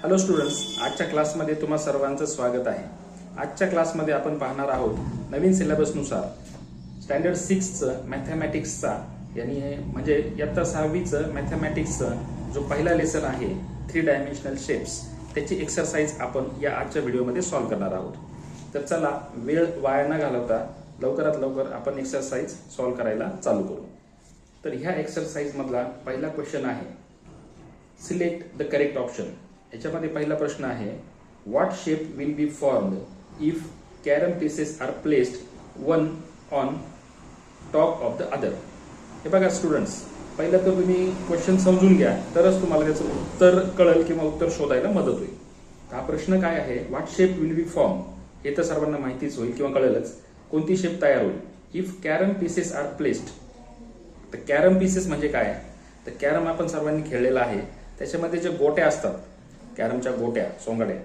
Hello students, आजच्या क्लासमध्ये तुम्हा सर्वांचं स्वागत आहे. आजच्या क्लासमध्ये आपण पाहणार आहोत नवीन सिलेबसनुसार स्टँडर्ड 6चं मॅथमॅटिक्सचा म्हणजे इयत्ता 6वीचं मॅथमॅटिक्सचा जो पहिला लेसन आहे 3 डायमेन्शनल शेप्स, त्याची एक्सरसाइज आपण या आजच्या व्हिडिओमध्ये सॉल्व्ह करणार आहोत. तर चला वेळ वाया न घालवता लवकरात लवकर आपण एक्सरसाइज सॉल्व्ह करायला चालू करू. तर ह्या एक्सरसाइज मधला पहिला क्वेश्चन आहे सिलेक्ट द करेक्ट ऑप्शन. याच्यामध्ये पहिला प्रश्न आहे what shape will be formed if carrom pieces are placed one on top of the other. हे बघा स्टुडंट्स, पहिलं तर तुम्ही क्वेश्चन समजून घ्या, तरच तुम्हाला त्याचं उत्तर कळेल किंवा उत्तर शोधायला मदत होईल. हा प्रश्न काय आहे, what shape will B form, हे तर सर्वांना माहितीच होईल किंवा कळेलच. कोणती शेप तयार होईल if carrom pieces are placed. तर कॅरम पीसेस म्हणजे काय, तर कॅरम आपण सर्वांनी खेळलेला आहे. त्याच्यामध्ये जे गोट्या असतात, कॅरमच्या गोट्या, सोंगाड्या,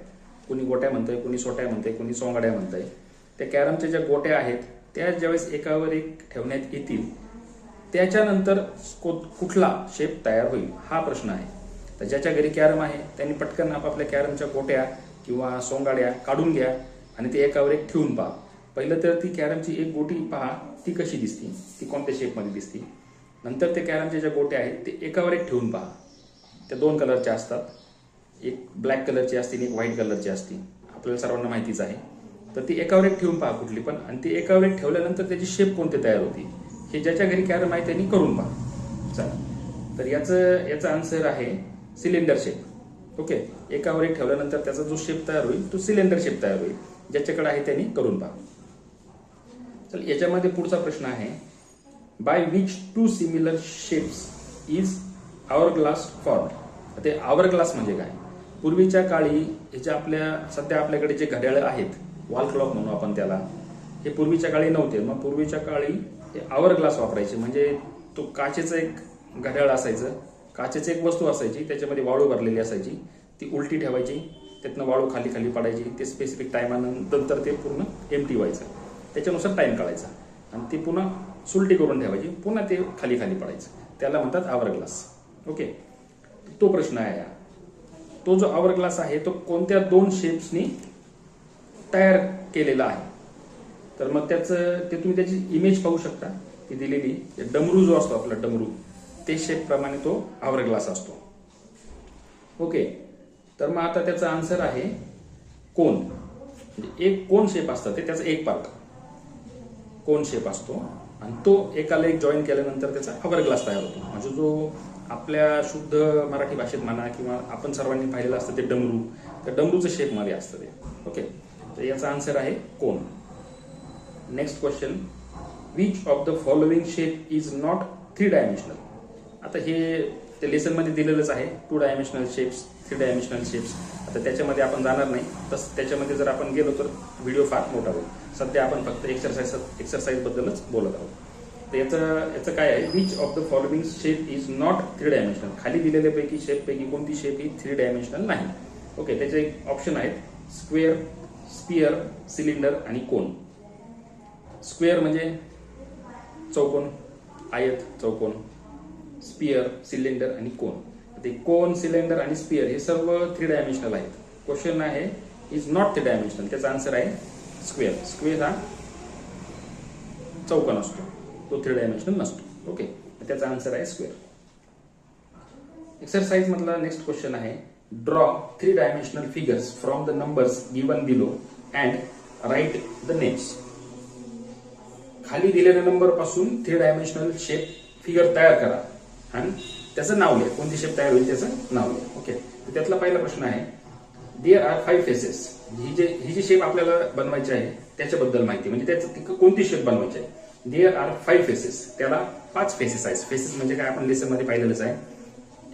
कुणी गोट्या म्हणतंय, कुणी सोट्या म्हणतंय, कुणी सोंगाड्या म्हणतंय. त्या कॅरमच्या ज्या गोट्या आहेत त्या ज्यावेळेस एकावर एक ठेवण्यात येतील त्याच्यानंतर कुठला शेप तयार होईल हा प्रश्न आहे. तर ज्याच्या घरी कॅरम आहे त्यांनी पटकन आपापल्या कॅरमच्या गोट्या किंवा सोंगाड्या काढून घ्या आणि ते एकावर एक ठेवून पहा. पहिलं तर ती कॅरमची एक गोटी पहा, ती कशी दिसती, ती कोणत्या शेपमध्ये दिसती. नंतर ते कॅरमच्या ज्या गोट्या आहेत ते एकावर एक ठेवून पहा. त्या 2 कलरच्या असतात, एक ब्लॅक कलरची असते आणि एक व्हाईट कलरची असते, आपल्याला सर्वांना माहितीच आहे. तर ती एकावर एक ठेवून पहा कुठली पण, आणि ती एकावर एक ठेवल्यानंतर त्याची शेप कोणती तयार होती हे ज्याच्या घरी कॅरम आहे त्यांनी करून पहा. चला, तर याचा आन्सर आहे सिलेंडर शेप. ओके, एकावर एक ठेवल्यानंतर त्याचा जो शेप तयार होईल तो सिलेंडर शेप तयार होईल. ज्याच्याकडे आहे त्यांनी करून पहा. चल, याच्यामध्ये पुढचा प्रश्न आहे by which 2 similar shapes is hourglass formed. ते आवर ग्लास म्हणजे काय, पूर्वीच्या काळी सध्या आपल्याकडे जे घड्याळ आहेत, वॉल क्लॉक म्हणू आपण त्याला, हे पूर्वीच्या काळी नव्हते. मग पूर्वीच्या काळी हे आवर ग्लास वापरायचे. म्हणजे तो काचेचं एक घड्याळ असायचं, काचेची एक वस्तू असायची, त्याच्यामध्ये वाळू भरलेली असायची, ती उलटी ठेवायची, त्यातनं वाळू खाली खाली पडायची, ते स्पेसिफिक टायमानंतर ते पूर्ण एम्प्टी व्हायचं, त्याच्यानुसार टाइम काढायचा आणि ती पुन्हा सुलटी करून ठेवायची, पुन्हा ते खाली खाली पडायचं, त्याला म्हणतात आवर ग्लास. ओके, तो प्रश्न आहे. तो जो आवर ग्लास आहे तो कोणत्या 2 शेप्सनी तयार केलेला आहे. तर मग तुम्ही त्याची इमेज पाहू शकता, ती दिलेली डमरू जो असतो आपला डमरू, ते शेप प्रमाणे तो आवर ग्लास असतो. ओके, तर मग आता त्याचा आन्सर आहे कोन. म्हणजे एक कोन शेप असतं, ते त्याचा एक पार्ट कोन शेप असतो आणि तो एकाला एक जॉईन केल्यानंतर त्याचा आवर ग्लास तयार होतो. म्हणजे जो आपल्या शुद्ध मराठी भाषेत म्हणा किंवा आपण सर्वांनी पाहिलेलं असतं ते डमरू, त्या डमरूचं शेपमध्ये असतं ते. ओके, तर याचा आन्सर आहे cone. Next question, which of the following shape is not 3 dimensional. आता हे ते लेसन मध्ये दिलेलंच आहे 2 डायमेन्शनल शेप्स, 3 डायमेन्शनल शेप्स. आता त्याच्यामध्ये आपण जाणार नाही, तसं त्याच्यामध्ये जर आपण गेलो तर व्हिडिओ फार मोठा होईल. सध्या आपण फक्त एक्सरसाइज बद्दलच बोलत आहोत. तर याचं काय आहे, which of the following shape is not 3 dimensional. खाली दिलेल्यापैकी शेपपैकी कोणती शेप ही 3 डायमेन्शनल नाही. ओके, त्याचे ऑप्शन आहेत स्क्वेअर, स्पियर, सिलेंडर आणि कोन. स्क्वेअर म्हणजे चौकोन, आयत, चौकोन. स्पियर, सिलेंडर आणि कोन. ते कोन, सिलेंडर आणि स्पियर हे सर्व 3 डायमेन्शनल आहेत. क्वेश्चन आहे इज नॉट 3 डायमेन्शनल, त्याचा आन्सर आहे स्क्वेअर. स्क्वेअर हा चौकोन असतो, तो 3 डायमेन्शनल नसतो. ओके, त्याचा आन्सर आहे स्क्वेअर. एक्सरसाइज मधला नेक्स्ट क्वेश्चन आहे draw 3 dimensional figures from the numbers given below and write the names. खाली दिलेल्या नंबर पासून 3 डायमेन्शनल शेप फिगर तयार करा आणि त्याचं नाव लिहा, कोणती शेप तयार होईल त्याचं नाव लिहा. ओके, तर त्यातला पहिला प्रश्न आहे देअर आर 5 फेसेस. ही जी शेप आपल्याला बनवायची आहे त्याच्याबद्दल माहिती, म्हणजे त्याचं कोणती शेप बनवायची आहे. देअर आर 5 फेसेस, त्याला 5 फेसेस आहेत. फेसेस म्हणजे काय, आपण लेसन मध्ये पाहिलेलंच आहे.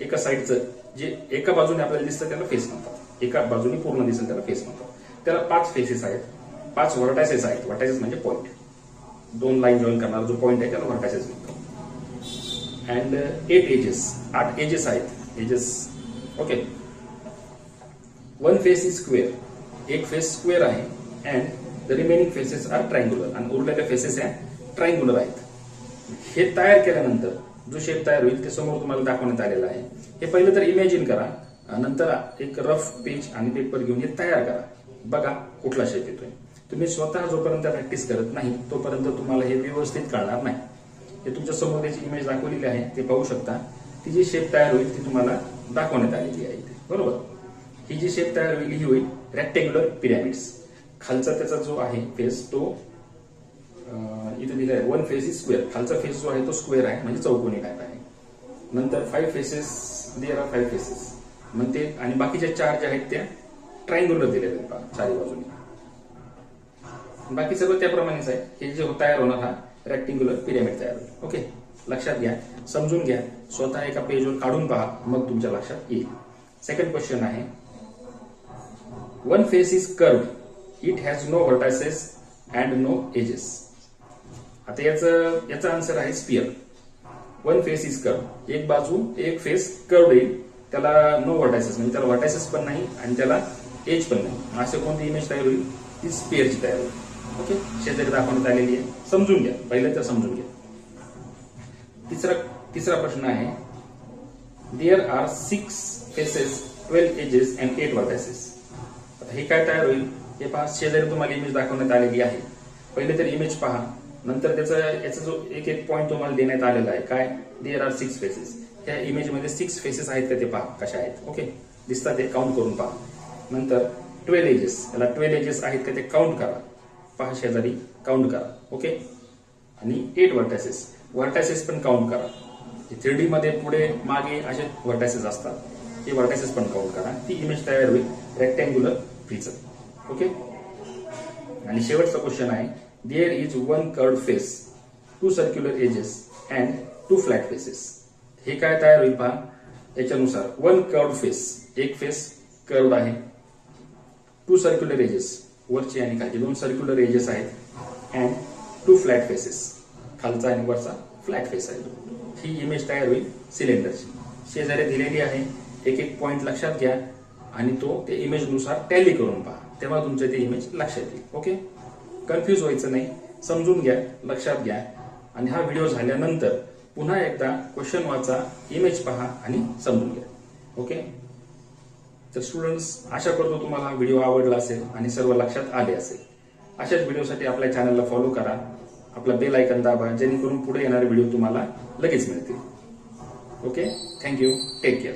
एका साईडचं जे एका बाजूने आपल्याला दिसतं त्याला फेस म्हणतात, एका बाजूने पूर्ण दिसेल त्याला फेस म्हणतात. त्याला 5 फेसेस आहेत, 5 व्हर्टायसेस आहेत. व्हर्टायसेस म्हणजे पॉइंट, 2 लाईन जॉईन करणारा जो पॉइंट आहे त्याला व्हर्टायसेस म्हणतात. अँड 8 एजेस, 8 एजेस आहेत, edges. Okay, 1 face is square, एक फेस स्क्वेअर आहे. And the remaining faces R triangular, आणि उरलेल्या फेसेस ह्या ट्रायंग्युलर आहेत. हे तयार केल्यानंतर जो शेप तयार होईल ते समोर तुम्हाला दाखवण्यात आलेला आहे. हे पहिलं तर इमॅजिन करा नंतर एक रफ पेज आणि पेपर घेऊन हे तयार करा. बघा कुठला शेप येतोय. तुम्ही स्वतः जोपर्यंत प्रॅक्टिस करत नाही तोपर्यंत तुम्हाला हे व्यवस्थित कळणार नाही. हे तुमच्या समोर त्याची इमेज दाखवलेली आहे, ते पाहू शकता. ती जी शेप तयार होईल ती तुम्हाला दाखवण्यात आलेली आहे इथे, बरोबर. ही जी शेप तयार होईल ही होईल रेक्टँग्युलर पिरॅमिड्स. खालचा त्याचा जो आहे फेस तो इथे दिला आहे 1 फेस इज स्क्वेअर. खालचा फेस जो आहे तो स्क्वेअर आहे, म्हणजे चौकोनी टाईप आहे. नंतर 5 फेसेस, देअर आर 5 फेसेस म्हणते, आणि बाकीच्या 4 ज्या आहेत त्या ट्रायंग्युलर दिलेल्या आहेत पहा चारी बाजूने. बाकी सगळं त्याप्रमाणेच आहे. हे जे तयार होणार हा रेक्टँग्युलर पिरॅमिड तयार होईल. ओके, लक्षात घ्या, समजून घ्या, स्वतः एका पेजवर काढून पहा, मग तुमच्या लक्षात येईल. सेकंड क्वेश्चन आहे, 1 face is curved, it has no vertices and no edges. आता याचा आन्सर आहे स्पियर. 1 फेस इज कर्व्ड, एक बाजू एक फेस कर्व्ड येईल, त्याला नो व्हर्टायसेस म्हणजे त्याला व्हर्टायसेस पण नाही आणि त्याला एज पण नाही. असे कोणती इमेज तयार होईल, ती स्पियरची तयार होईल. ओके, शेजारी दाखवण्यात आलेली आहे, समजून घ्या, पहिले तर समजून घ्या. तिसरा प्रश्न आहे, there are 6 faces, 12 edges and 8 vertices. आता हे काय तयार होईल हे पहा. शेजारी तुम्हाला इमेज दाखवण्यात आलेली आहे. पहिले तर इमेज पहा, नंतर याचा जो एक एक पॉईंट तुम्हाला देण्यात आलेला आहे, काय, देअर आर 6 फेसेस. त्या इमेजमध्ये 6 फेसेस आहेत का ते पहा कशा आहेत. ओके, दिसतात ते काउंट करून पहा. नंतर 12 एजेस, याला 12 एजेस आहेत का ते काउंट करा, पहा शेजारी काउंट करा. ओके, आणि 8 व्हर्टायसेस पण काउंट करा. 3D मध्ये पुढे मागे असे व्हर्टायसेस असतात, हे व्हर्टायसेस पण काउंट करा. ती इमेज तयार होईल रेक्टँग्युलर प्रिझम. ओके, आणि शेवटचा क्वेश्चन आहे, there is 1 curved face, 2 circular edges and 2 flat faces. हे काय तयार होईल पहा याच्यानुसार. 1 कर्व्ड फेस, एक फेस कर्व्ड आहे, 2 सर्क्युलर एजेस, वरचे आणि खालचे 2 सर्क्युलर एजेस आहेत, अँड 2 फ्लॅट फेसेस, खालचा आणि वरचा फ्लॅट फेस आहे. ही इमेज तयार होईल सिलेंडरची. शेजारी दिलेली आहे, एक एक पॉइंट लक्षात घ्या आणि तो त्या इमेजनुसार टॅली करून पहा, तेव्हा तुमच्या ते इमेज लक्षात येईल. ओके, कन्फ्यूज व्हायचं नाही, समजून घ्या, लक्षात घ्या. आणि हा व्हिडिओ झाल्यानंतर पुन्हा एकदा क्वेश्चन वाचा, इमेज पहा आणि समजून घ्या. ओके, तर स्टुडंट्स, आशा करतो तुम्हाला हा व्हिडिओ आवडला असेल आणि सर्व लक्षात आले असेल. अशाच व्हिडिओसाठी आपल्या चॅनलला फॉलो करा, आपला बेल आयकॉन दाबा, जेणेकरून पुढे येणारे व्हिडिओ तुम्हाला लगेच मिळतील. Okay, thank you, take care.